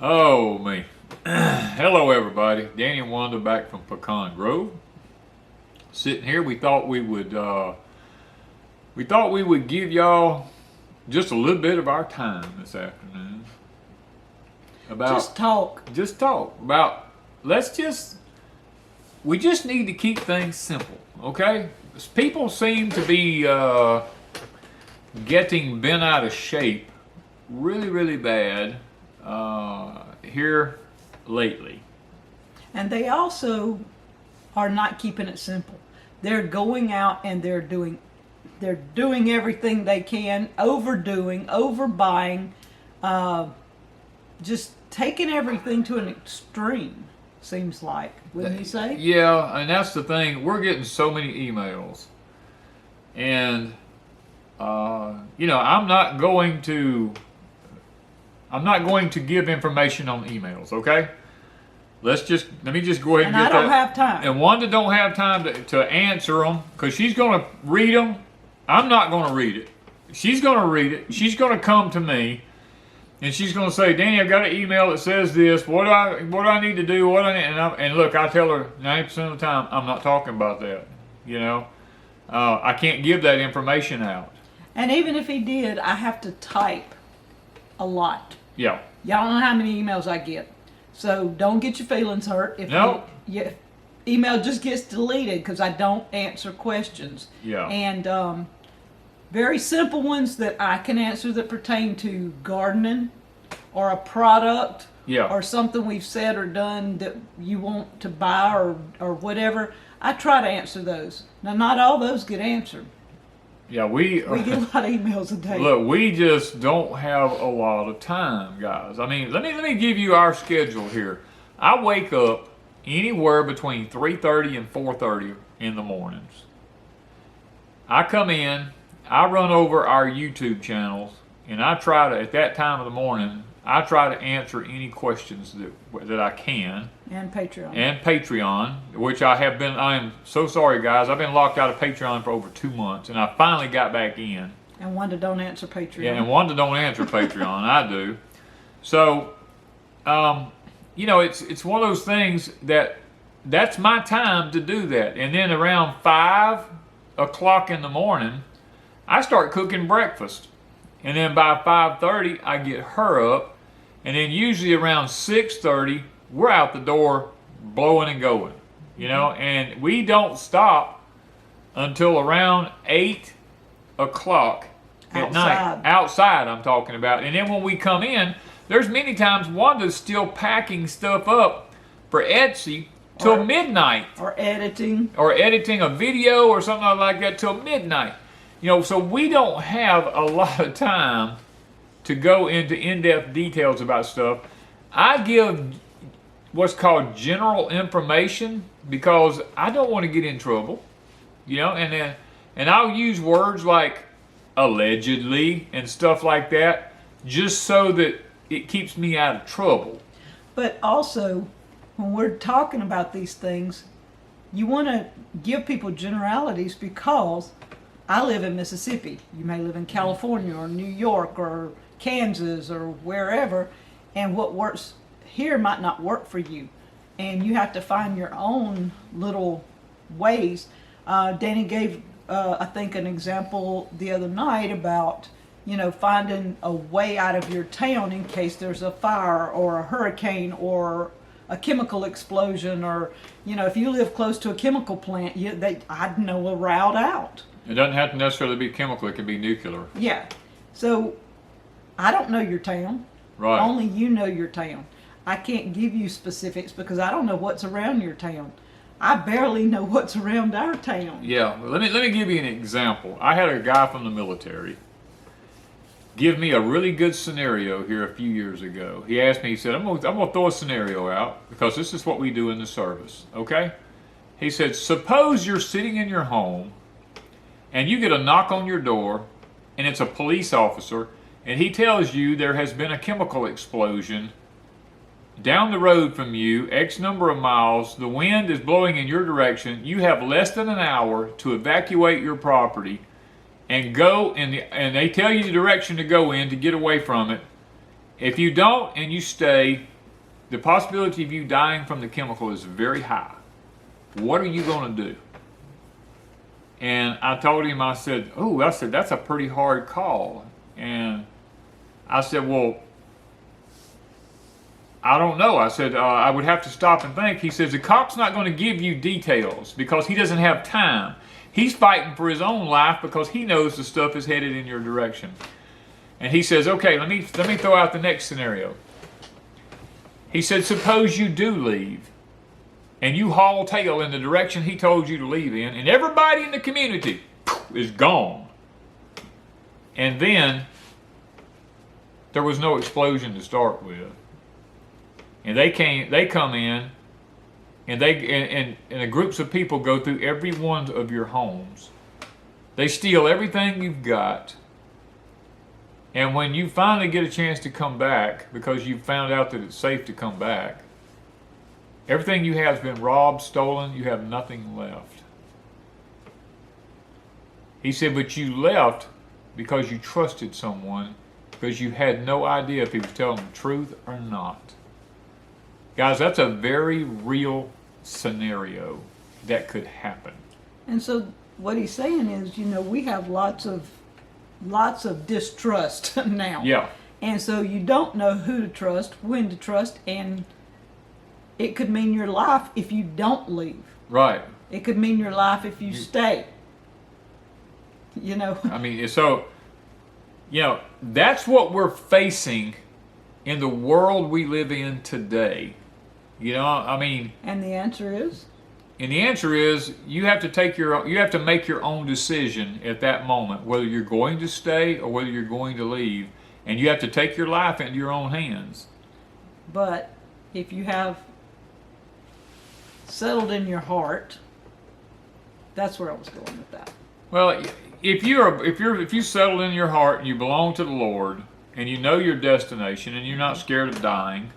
Oh, me. Hello, everybody. Danny and Wanda back from Pecan Grove. Sitting here, we thought we would give y'all just a little bit of our time this afternoon. Just talk about. We just need to keep things simple, okay? People seem to be getting bent out of shape really, really bad here lately. And they also are not keeping it simple. They're going out and they're doing everything they can, overdoing, overbuying, just taking everything to an extreme, seems like, wouldn't you say? Yeah, and that's the thing. We're getting so many emails. And I'm not going to give information on emails, okay? Let me just go ahead and get that. And I don't have time. And Wanda don't have time to answer them because she's going to read them. I'm not going to read it. She's going to read it. She's going to come to me, and she's going to say, "Danny, I've got an email that says this. What do I need to do? And look, I tell her 90% of the time I'm not talking about that. I can't give that information out. And even if he did, I have to type a lot. Yeah. Y'all don't know how many emails I get. So don't get your feelings hurt if your email just gets deleted because I don't answer questions. Yeah. And very simple ones that I can answer that pertain to gardening or a product or something we've said or done that you want to buy or whatever. I try to answer those. Now, not all those get answered. Yeah, we get a lot of emails a day. Look, we just don't have a lot of time, guys. I mean, let me give you our schedule here. I wake up anywhere between 3:30 and 4:30 in the mornings. I come in, I run over our YouTube channels, and I try to, at that time of the morning, I try to answer any questions that I can. And Patreon. Which I am so sorry, guys. I've been locked out of Patreon for over 2 months, and I finally got back in. And Wanda don't answer Patreon. Yeah, and Wanda don't answer Patreon. I do. So, it's one of those things that's my time to do that. And then around 5 o'clock in the morning, I start cooking breakfast. And then by 5:30, I get her up. And then usually around 6:30, we're out the door blowing and going, and we don't stop until around 8 o'clock at night. Outside, I'm talking about. And then when we come in, there's many times Wanda's still packing stuff up for Etsy till midnight. Or editing. Or editing a video or something like that till midnight. So we don't have a lot of time to go into in-depth details about stuff. I give what's called general information because I don't want to get in trouble, and I'll use words like allegedly and stuff like that just so that it keeps me out of trouble. But also, when we're talking about these things, you want to give people generalities because I live in Mississippi. You may live in California or New York or Kansas or wherever, and what works here might not work for you, and you have to find your own little ways. Danny gave I think an example the other night about finding a way out of your town in case there's a fire or a hurricane or a chemical explosion, or if you live close to a chemical plant, I'd know a route out. It doesn't have to necessarily be chemical, it can be nuclear. Yeah. So I don't know your town. Right. Only you know your town. I can't give you specifics because I don't know what's around your town. I barely know what's around our town. Yeah. Well, let me give you an example. I had a guy from the military give me a really good scenario here a few years ago. He asked me, he said, I'm gonna throw a scenario out because this is what we do in the service, okay? He said, suppose you're sitting in your home and you get a knock on your door and it's a police officer and he tells you there has been a chemical explosion down the road from you, X number of miles, the wind is blowing in your direction, you have less than an hour to evacuate your property and go and they tell you the direction to go in to get away from it, If you don't and you stay, the possibility of you dying from the chemical is very high. What are you going to do? And I told him, I said, that's a pretty hard call. And I said, well, I don't know. I said, I would have to stop and think. He says, the cop's not going to give you details because he doesn't have time. He's fighting for his own life because he knows the stuff is headed in your direction. And he says, okay, let me throw out the next scenario. He said, suppose you do leave and you haul tail in the direction he told you to leave in, and everybody in the community is gone. And then there was no explosion to start with. And they come in, and the groups of people go through every one of your homes. They steal everything you've got. And when you finally get a chance to come back, because you found out that it's safe to come back, everything you have has been robbed, stolen, you have nothing left. He said, but you left because you trusted someone, because you had no idea if he was telling the truth or not. Guys, that's a very real scenario that could happen. And so what he's saying is, we have lots of distrust now. Yeah. And so you don't know who to trust, when to trust, and it could mean your life if you don't leave. Right. It could mean your life if you stay. I mean, so, that's what we're facing in the world we live in today. And the answer is? And the answer is, you have to make your own decision at that moment, whether you're going to stay or whether you're going to leave. And you have to take your life into your own hands. But if you have settled in your heart, that's where I was going with that. Well, if you settled in your heart and you belong to the Lord and you know your destination and you're not scared of dying,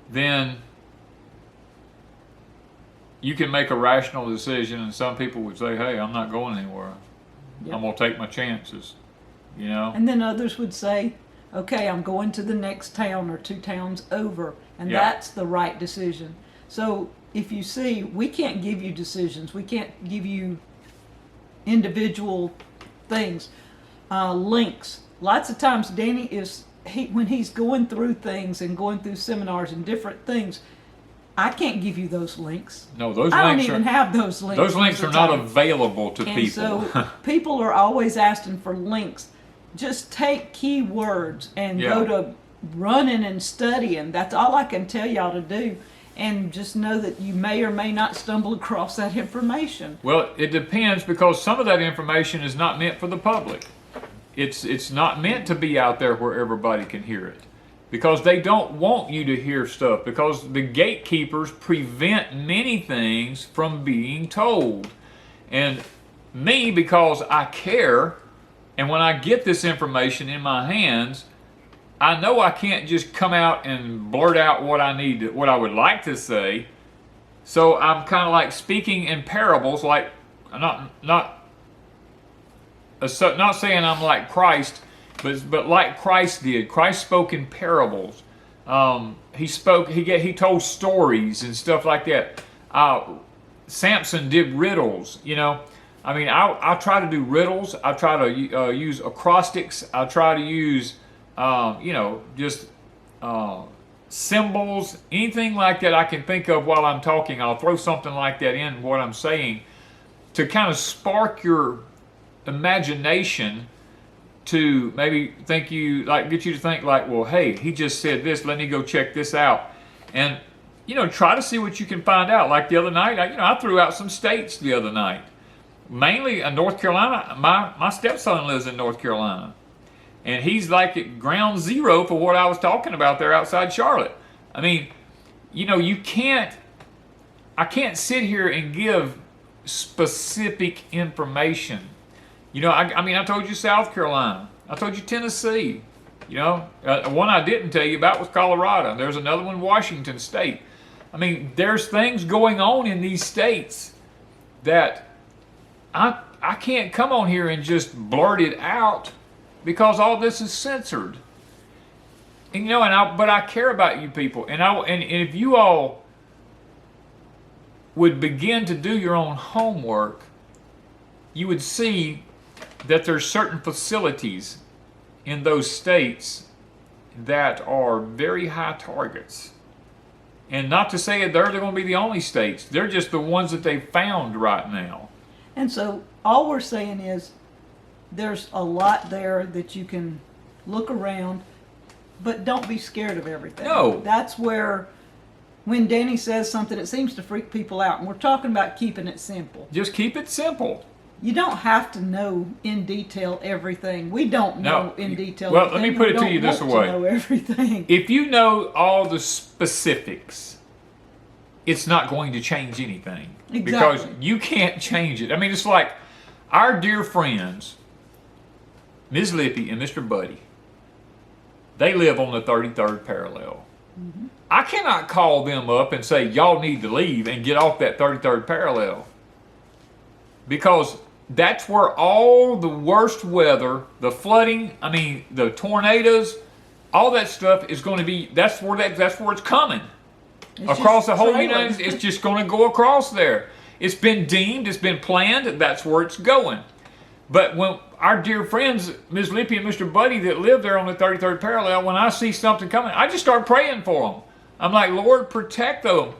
then you can make a rational decision. And some people would say, hey, I'm not going anywhere. Yep. I'm going to take my chances, And then others would say, okay, I'm going to the next town or 2 towns over, and that's the right decision. So if you see, we can't give you decisions. We can't give you individual things, links. Lots of times Danny when he's going through things and going through seminars and different things, I can't give you those links. No, those I links don't even have those links. Those links are not available to people. So people are always asking for links. Just take keywords and go to running and studying. That's all I can tell y'all to do. And just know that you may or may not stumble across that information. Well, it depends, because some of that information is not meant for the public. It's not meant to be out there where everybody can hear it. Because they don't want you to hear stuff, because the gatekeepers prevent many things from being told. And me, because I care, and when I get this information in my hands, I know I can't just come out and blurt out what I would like to say. So I'm kind of like speaking in parables, like not saying I'm like Christ, but like Christ did. Christ spoke in parables. He told stories and stuff like that. Samson did riddles. I try to do riddles. I try to use acrostics. I try to use just symbols, anything like that I can think of while I'm talking. I'll throw something like that in what I'm saying to kind of spark your imagination, to maybe get you to think like, well, hey, he just said this, let me go check this out. And try to see what you can find out. Like the other night, I threw out some states the other night, mainly in North Carolina. My stepson lives in North Carolina, and he's like at ground zero for what I was talking about there outside Charlotte. I mean, I can't sit here and give specific information. I told you South Carolina. I told you Tennessee. One I didn't tell you about was Colorado. There's another one, Washington State. I mean, there's things going on in these states that I can't come on here and just blurt it out, because all this is censored. And, but I care about you people, and if you all would begin to do your own homework, you would see that there's certain facilities in those states that are very high targets. And not to say that they're going to be the only states. They're just the ones that they've found right now. And so all we're saying is there's a lot there that you can look around, but don't be scared of everything. No. That's where when Danny says something, it seems to freak people out. And we're talking about keeping it simple. Just keep it simple. You don't have to know in detail everything. We don't know in detail Well, everything. let me put it to you We don't this want way. to know everything. If you know all the specifics, it's not going to change anything. Exactly. Because you can't change it. I mean, it's like our dear friends, Ms. Lippy and Mr. Buddy, they live on the 33rd parallel. Mm-hmm. I cannot call them up and say, y'all need to leave and get off that 33rd parallel. Because that's where all the worst weather, the flooding, the tornadoes, all that stuff is going to be, that's where it's coming. Across the whole United States, it's just going to go across there. It's been deemed, it's been planned, that's where it's going. But when our dear friends, Ms. Lippy and Mr. Buddy that live there on the 33rd parallel, when I see something coming, I just start praying for them. I'm like, Lord, protect them.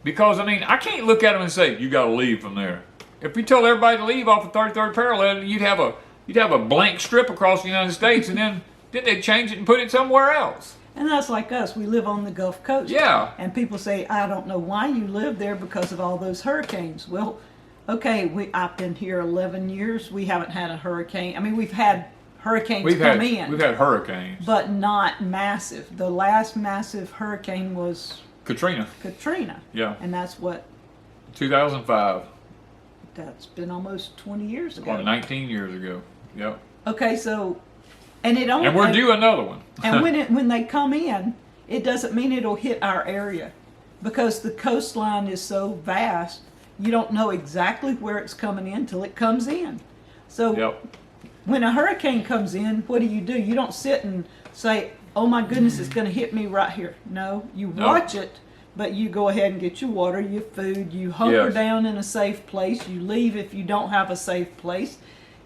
Because, I can't look at them and say, you got to leave from there. If we tell everybody to leave off the 33rd parallel, you'd have a blank strip across the United States, and then they'd change it and put it somewhere else. And that's like us. We live on the Gulf Coast. Yeah. And people say, I don't know why you live there because of all those hurricanes. Well, okay, I've been here 11 years. We haven't had a hurricane. We've had hurricanes come in. We've had hurricanes. But not massive. The last massive hurricane was Katrina. Yeah. And that's 2005. That's been almost 20 years ago. Or 19 years ago. Yep. Okay, so, and it only... And we're due another one. And when they come in, it doesn't mean it'll hit our area. Because the coastline is so vast, you don't know exactly where it's coming in till it comes in. So when a hurricane comes in, what do? You don't sit and say, oh my goodness, it's going to hit me right here. No, you watch it. But you go ahead and get your water, your food, you hunker down in a safe place, you leave if you don't have a safe place.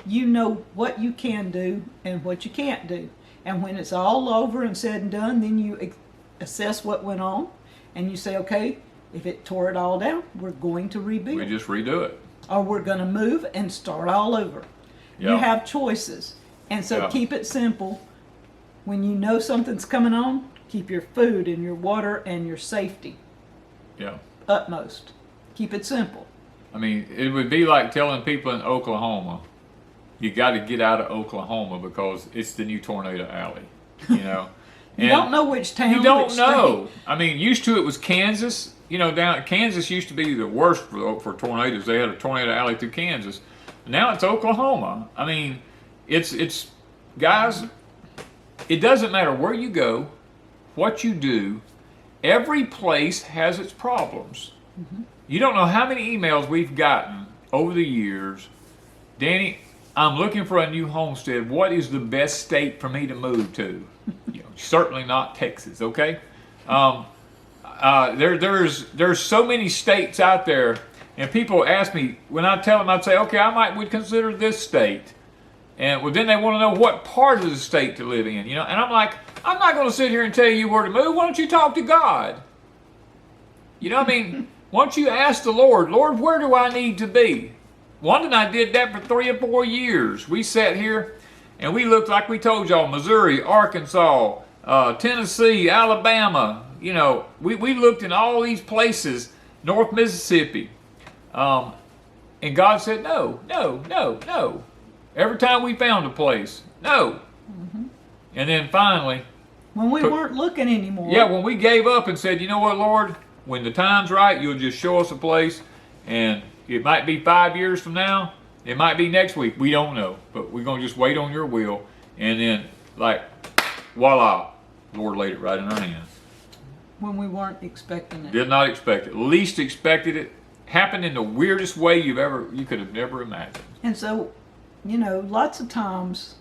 You know what you can do and what you can't do. And when it's all over and said and done, then you assess what went on and you say, okay, if it tore it all down, we're going to rebuild. We just redo it. Or we're going to move and start all over. You have choices. And so keep it simple. When you know something's coming on, keep your food and your water and your safety utmost. Keep it simple. It would be like telling people in Oklahoma, you got to get out of Oklahoma because it's the new tornado alley. You don't know which town. You don't know. Used to it was Kansas. Down Kansas used to be the worst for tornadoes. They had a tornado alley through Kansas. Now it's Oklahoma. It's guys. It doesn't matter where you go, what you do, every place has its problems. Mm-hmm. You don't know how many emails we've gotten over the years. Danny, I'm looking for a new homestead. What is the best state for me to move to? Certainly not Texas, okay? There's so many states out there, and people ask me, when I tell them, I'd say, okay, would consider this state. And then they want to know what part of the state to live in, And I'm like, I'm not going to sit here and tell you where to move. Why don't you talk to God? Why don't you ask the Lord, where do I need to be? Wanda and I did that for 3 or 4 years. We sat here and we looked, like we told y'all, Missouri, Arkansas, Tennessee, Alabama. We looked in all these places, North Mississippi. And God said, no, no, no, no. Every time we found a place, no. Mm-hmm. And then finally... When we weren't looking anymore. Yeah, when we gave up and said, you know what, Lord, when the time's right, you'll just show us a place. And it might be 5 years from now. It might be next week. We don't know. But we're going to just wait on your will. And then, voila, the Lord laid it right in our hands. When we weren't expecting it. Did not expect it. Least expected it. Happened in the weirdest way you could have never imagined. And so... lots of times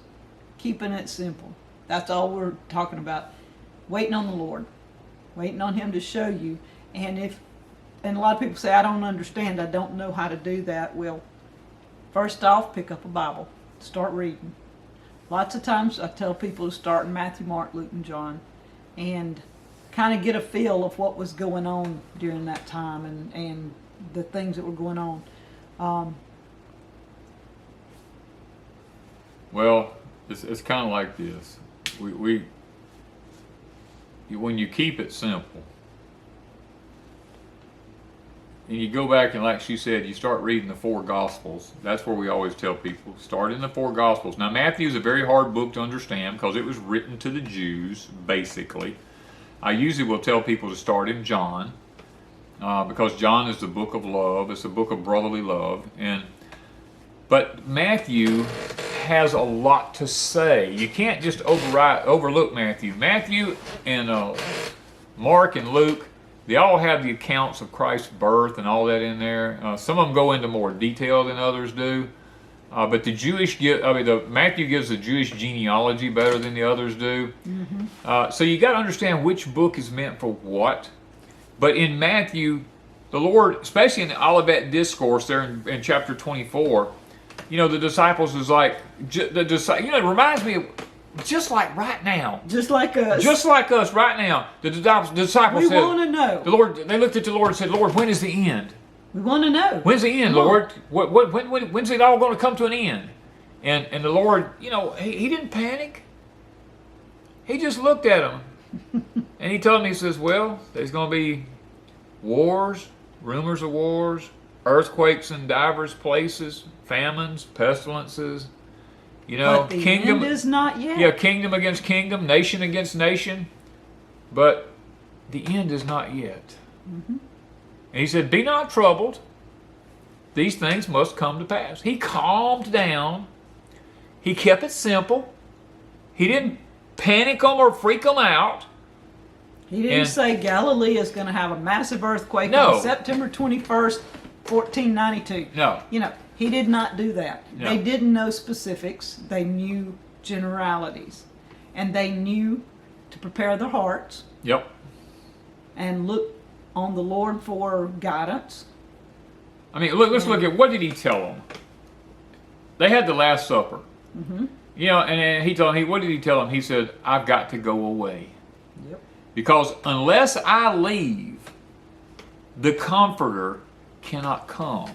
keeping it simple. That's all we're talking about. waiting on the Lord, waiting on Him to show you. And a lot of people say, I don't understand, I don't know how to do that. Well, first off, pick up a Bible, start reading. Lots of times I tell people to start in Matthew, Mark, Luke, and John, and kind of get a feel of what was going on during that time and the things that were going on. Well, it's kind of like this. When you keep it simple, and you go back and, like she said, you start reading the 4 Gospels. That's where we always tell people, start in the 4 Gospels. Now, Matthew is a very hard book to understand because it was written to the Jews, basically. I usually will tell people to start in John because John is the book of love. It's the book of brotherly love. But Matthew has a lot to say. You can't just overlook Matthew. Matthew and Mark and Luke, they all have the accounts of Christ's birth and all that in there. Some of them go into more detail than others do. But Matthew gives the Jewish genealogy better than the others do. Mm-hmm. So you got to understand which book is meant for what. But in Matthew, the Lord, especially in the Olivet Discourse there in chapter 24, the disciples is like, it reminds me of just like right now. Just like us. Just like us right now. The disciples said, we want to know. They looked at the Lord and said, Lord, when is the end? We want to know. When's the end, Lord? When's it all going to come to an end? And the Lord, he didn't panic. He just looked at them. And he told them, he says, well, there's going to be wars, rumors of wars, earthquakes in divers places, famines, pestilences. But the kingdom end is not yet. Yeah, kingdom against kingdom, nation against nation. But the end is not yet. Mm-hmm. And he said, be not troubled. These things must come to pass. He calmed down. He kept it simple. He didn't panic them or freak them out. He didn't say Galilee is going to have a massive earthquake on September 21st, 1492. No. He did not do that. No. They didn't know specifics. They knew generalities. And they knew to prepare their hearts. Yep. And look on the Lord for guidance. I mean, let's look at, what did he tell them? They had the Last Supper. Mm-hmm. And he told them, what did he tell them? He said, I've got to go away. Yep. Because unless I leave, the Comforter cannot come.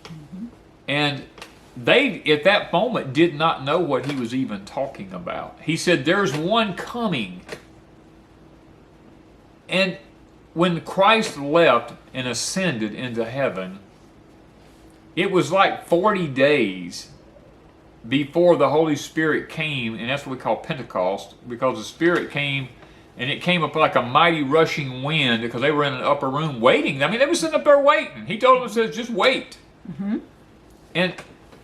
Mm-hmm. And they, at that moment, did not know what he was even talking about. He said, there's one coming. And when Christ left and ascended into heaven, it was like 40 days before the Holy Spirit came, and that's what we call Pentecost, because the Spirit came, and it came up like a mighty rushing wind, because they were in an upper room waiting. I mean, they were sitting up there waiting. He told them, says, just wait. Mm-hmm. And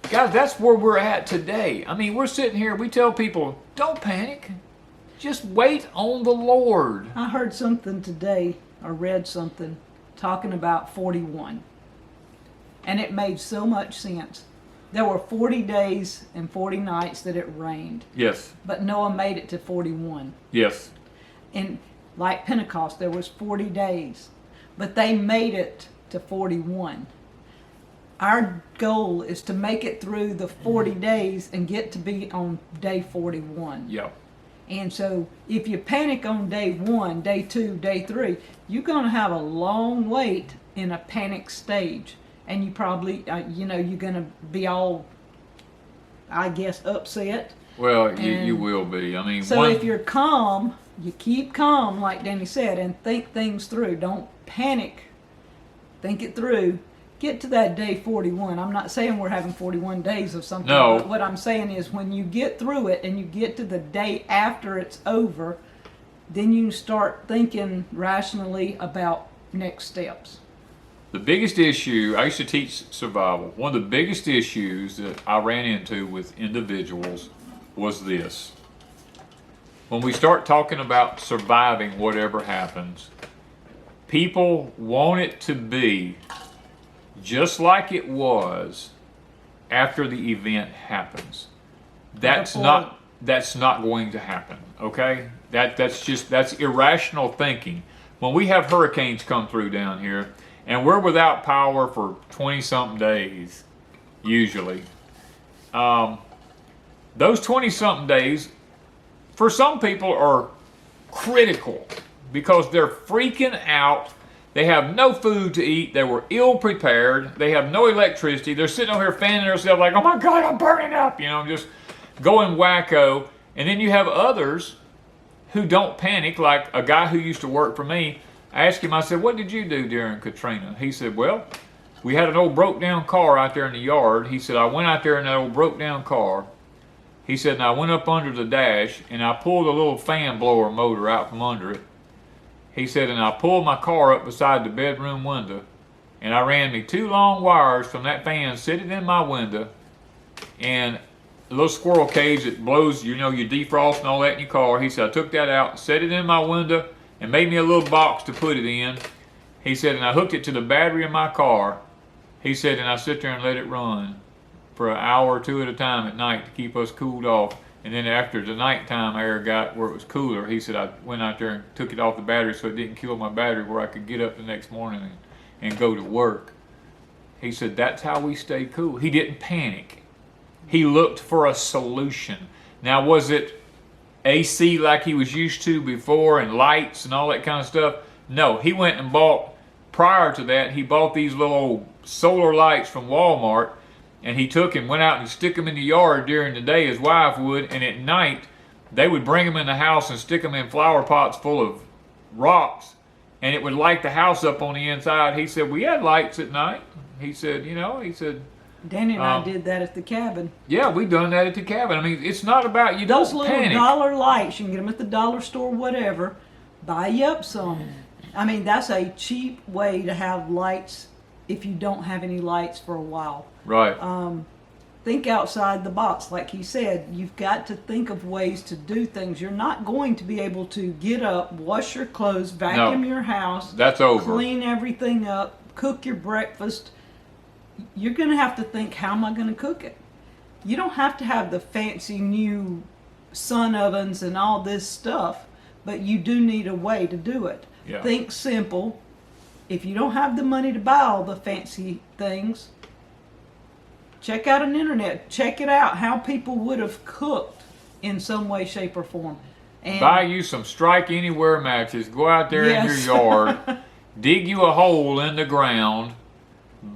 guys, that's where we're at today. I mean, we're sitting here, we tell people, don't panic. Just wait on the Lord. I heard something today, or read something, talking about 41. And it made so much sense. There were 40 days and 40 nights that it rained. Yes. But Noah made it to 41. Yes. And like Pentecost, there was 40 days. But they made it to 41. Our goal is to make it through the 40 days and get to be on day 41. Yeah. And so if you panic on day 1, day 2, day 3, you're going to have a long wait in a panic stage. And you probably, you're going to be all, I guess, upset. Well, you will be. I mean, so if you're calm, you keep calm, like Danny said, and think things through. Don't panic. Think it through. Get to that day 41. I'm not saying we're having 41 days of something. No. But what I'm saying is when you get through it and you get to the day after it's over, then you start thinking rationally about next steps. The biggest issue, I used to teach survival. One of the biggest issues that I ran into with individuals was this. When we start talking about surviving whatever happens, people want it to be just like it was after the event happens. That's not going to happen, okay? That's irrational thinking. When we have hurricanes come through down here, and we're without power for 20-something days, usually. Those 20-something days, for some people, are critical because they're freaking out. They have no food to eat. They were ill prepared. They have no electricity. They're sitting over here fanning themselves like, oh my God, I'm burning up, just going wacko. And then you have others who don't panic, like a guy who used to work for me. I asked him, I said, what did you do during Katrina? He said, well, we had an old broke down car out there in the yard. He said, I went out there in that old broke down car. He said, and I went up under the dash and I pulled a little fan blower motor out from under it. He said, and I pulled my car up beside the bedroom window and I ran me 2 long wires from that fan sitting in my window and a little squirrel cage that blows, you defrost and all that in your car. He said, I took that out, set it in my window, and made me a little box to put it in. He said, and I hooked it to the battery in my car. He said, and I sit there and let it run for an hour or 2 at a time at night to keep us cooled off. And then after the nighttime air got where it was cooler, he said, I went out there and took it off the battery so it didn't kill my battery where I could get up the next morning and go to work. He said, that's how we stay cool. He didn't panic. He looked for a solution. Now, was it AC like he was used to before and lights and all that kind of stuff? No, he went and bought, prior to that, he bought these little old solar lights from Walmart, and he took and went out and stick them in the yard during the day, his wife would, and at night they would bring them in the house and stick them in flower pots full of rocks, and it would light the house up on the inside. He said, we had lights at night. He said, Danny and I did that at the cabin. Yeah, we done that at the cabin. I mean, it's not about you Those don't little panic. dollar lights, you can get them at the dollar store, whatever. Buy you up some. I mean, that's a cheap way to have lights if you don't have any lights for a while. Right. Think outside the box. Like he said, you've got to think of ways to do things. You're not going to be able to get up, wash your clothes, vacuum your house. That's over. Clean everything up, cook your breakfast. You're going to have to think, how am I going to cook it? You don't have to have the fancy new sun ovens and all this stuff, but you do need a way to do it. Yeah. Think simple. If you don't have the money to buy all the fancy things, check out an internet. Check it out, how people would have cooked in some way, shape, or form. And buy you some strike anywhere matches. Go out there in your yard, dig you a hole in the ground,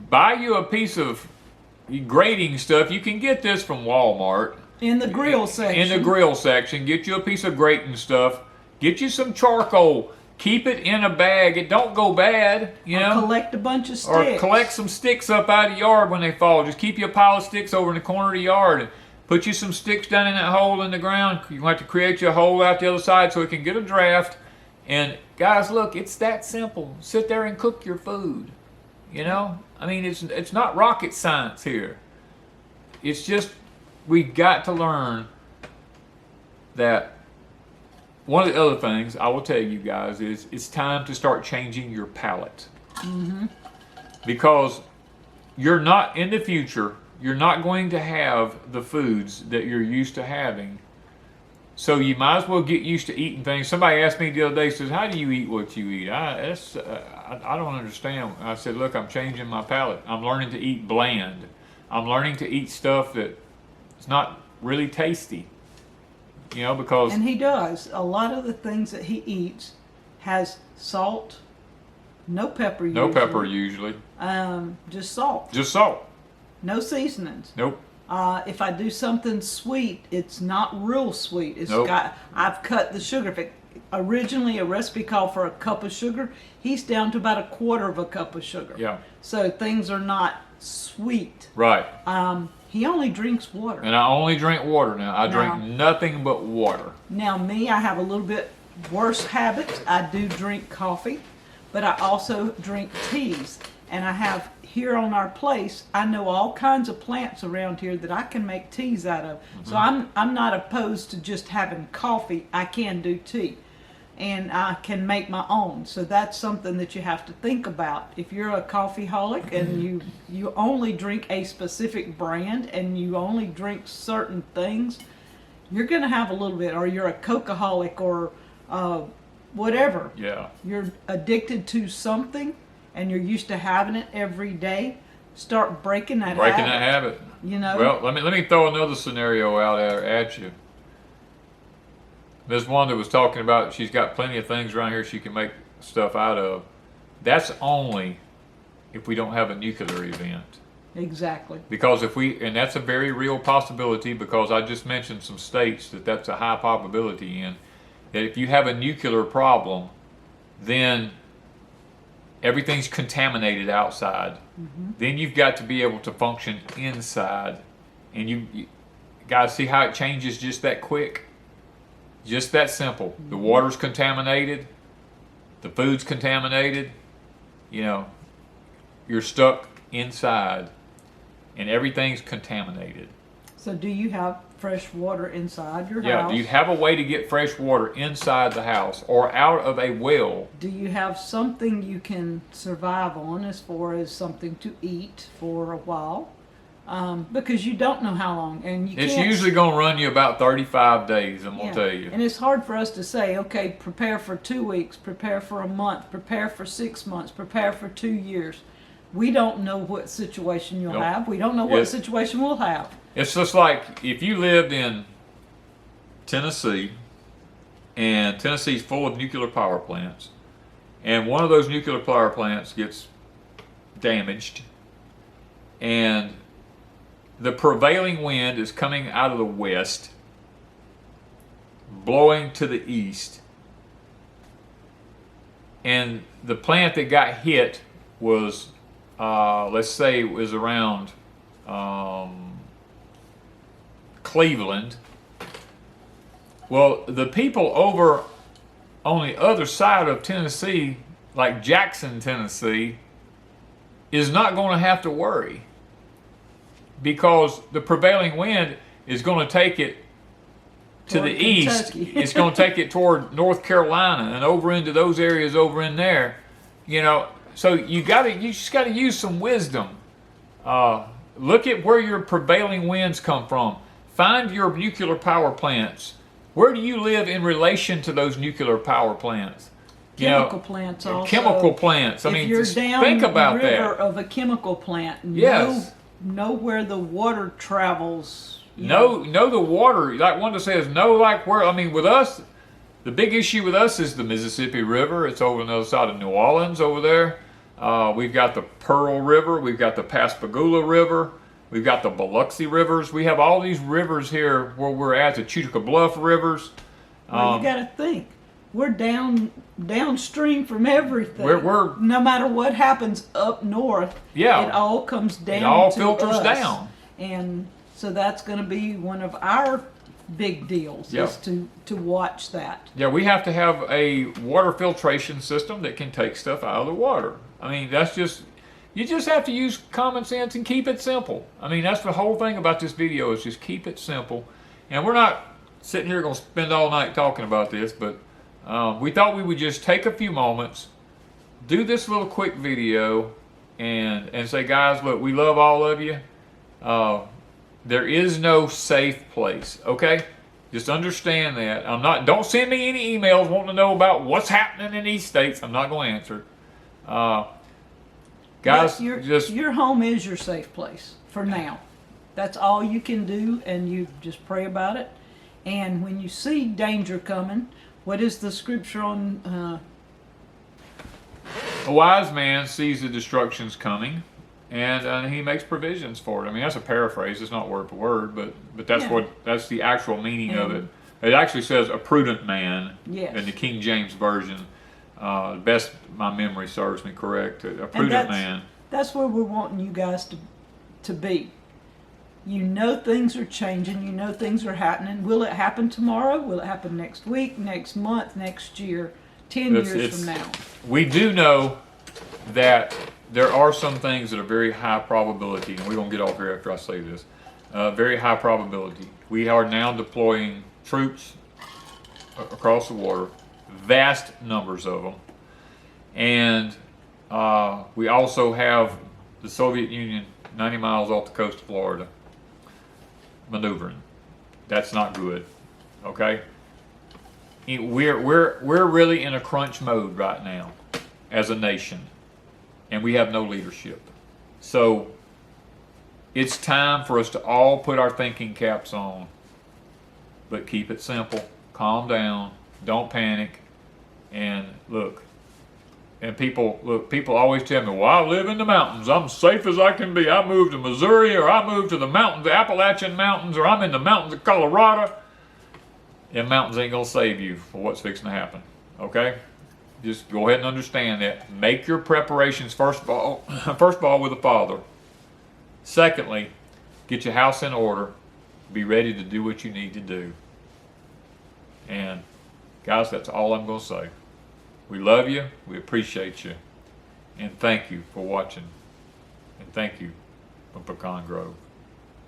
buy you a piece of grating stuff. You can get this from Walmart. In the grill section. In the grill section. Get you a piece of grating stuff. Get you some charcoal. Keep it in a bag. It don't go bad, Or collect a bunch of sticks. Or collect some sticks up out of the yard when they fall. Just keep you a pile of sticks over in the corner of the yard. Put you some sticks down in that hole in the ground. You have to create you a hole out the other side so it can get a draft. And guys, look, it's that simple. Sit there and cook your food. I mean, it's not rocket science here. It's just we've got to learn that. One of the other things I will tell you guys is it's time to start changing your palate. Mm-hmm. Because you're not, in the future, you're not going to have the foods that you're used to having. So you might as well get used to eating things. Somebody asked me the other day, says, how do you eat what you eat? I don't understand. I said, look, I'm changing my palate. I'm learning to eat bland. I'm learning to eat stuff that is not really tasty. Because... And he does. A lot of the things that he eats has salt, no pepper usually. No pepper usually. Just salt. Just salt. No seasonings. Nope. If I do something sweet, it's not real sweet. It's nope. I've cut the sugar. If it originally a recipe called for a cup of sugar, he's down to about 1/4 of a cup of sugar. Yeah. So things are not sweet. Right. He only drinks water. And I only drink water now. I drink nothing but water. Now me, I have a little bit worse habits. I do drink coffee, but I also drink teas. And I have here on our place, I know all kinds of plants around here that I can make teas out of. Mm-hmm. So I'm not opposed to just having coffee. I can do tea. And I can make my own. So that's something that you have to think about. If you're a coffeeholic and you only drink a specific brand and you only drink certain things, you're going to have a little bit. Or you're a Coca-holic or whatever. Yeah. You're addicted to something and you're used to having it every day. Start breaking that habit. You know? Well, let me throw another scenario out at you. Ms. Wanda was talking about she's got plenty of things around here she can make stuff out of. That's only if we don't have a nuclear event. Exactly. Because and that's a very real possibility, because I just mentioned some states that's a high probability in, that if you have a nuclear problem, then everything's contaminated outside. Then you've got to be able to function inside. And you guys see how it changes just that quick? Just that simple. The water's contaminated, the food's contaminated, you know, you're stuck inside and everything's contaminated. So do you have fresh water inside your house? Yeah, do you have a way to get fresh water inside the house or out of a well? Do you have something you can survive on as far as something to eat for a while? Because you don't know how long, and It's usually going to run you about 35 days, I'm going to tell you. And it's hard for us to say, okay, prepare for 2 weeks, prepare for a month, prepare for 6 months, prepare for 2 years. We don't know what situation you'll have. We don't know what situation we'll have. It's just like if you lived in Tennessee, and Tennessee's full of nuclear power plants, and one of those nuclear power plants gets damaged, and the prevailing wind is coming out of the west, blowing to the east, and the plant that got hit was, let's say it was around Cleveland. Well, the people over on the other side of Tennessee, like Jackson, Tennessee, is not going to have to worry, because the prevailing wind is going to take it to the east. It's going to take it toward North Carolina and over into those areas over in there, you know. So you just got to use some wisdom. Look at where your prevailing winds come from. Find your nuclear power plants. Where do you live in relation to those nuclear power plants? Chemical plants also. Chemical plants. I mean, you're just down think about the river that. of a chemical plant, know where the water travels. Know the water. Like Wanda says, know like where. I mean, with us, the big issue with us is the Mississippi River. It's over on the other side of New Orleans over there. We've got the Pearl River. We've got the Pascagoula River. We've got the Biloxi Rivers. We have all these rivers here where we're at, the Chutica Bluff Rivers. Well, you got to think. We're downstream from everything. We're no matter what happens up north, it all comes down. It all to filters us. down. And so that's going to be one of our big deals, is to watch that. Yeah, we have to have a water filtration system that can take stuff out of the water. I mean, you just have to use common sense and keep it simple. I mean, that's the whole thing about this video, is just keep it simple. And we're not sitting here going to spend all night talking about this, but we thought we would just take a few moments, do this little quick video, and say, guys, look, we love all of you. There is no safe place, okay? Just understand that. Don't send me any emails wanting to know about what's happening in these states. I'm not going to answer. Guys, your home is your safe place for now. That's all you can do, and you just pray about it. And when you see danger coming, what is the scripture on? A wise man sees the destructions coming, and he makes provisions for it. I mean, that's a paraphrase. It's not word for word, but that's the actual meaning of it. It actually says a prudent man in the King James Version. Best my memory serves me correct. A prudent man. That's where we're wanting you guys to be. You know things are changing. You know things are happening. Will it happen tomorrow? Will it happen next week, next month, next year, 10 years from now? We do know that there are some things that are very high probability, and we're going to get off here after I say this. Very high probability. We are now deploying troops across the water, vast numbers of them. And we also have the Soviet Union 90 miles off the coast of Florida maneuvering. That's not good, okay? we're really in a crunch mode right now as a nation, and we have no leadership. So it's time for us to all put our thinking caps on, but keep it simple, calm down, don't panic, and look. And people always tell me, well, I live in the mountains, I'm safe as I can be. I moved to Missouri, or I moved to the mountains, the Appalachian Mountains, or I'm in the mountains of Colorado. Them mountains ain't gonna save you for what's fixing to happen. Okay? Just go ahead and understand that. Make your preparations first of all with the Father. Secondly, get your house in order. Be ready to do what you need to do. And guys, that's all I'm gonna say. We love you, we appreciate you, and thank you for watching. And thank you from Pecan Grove.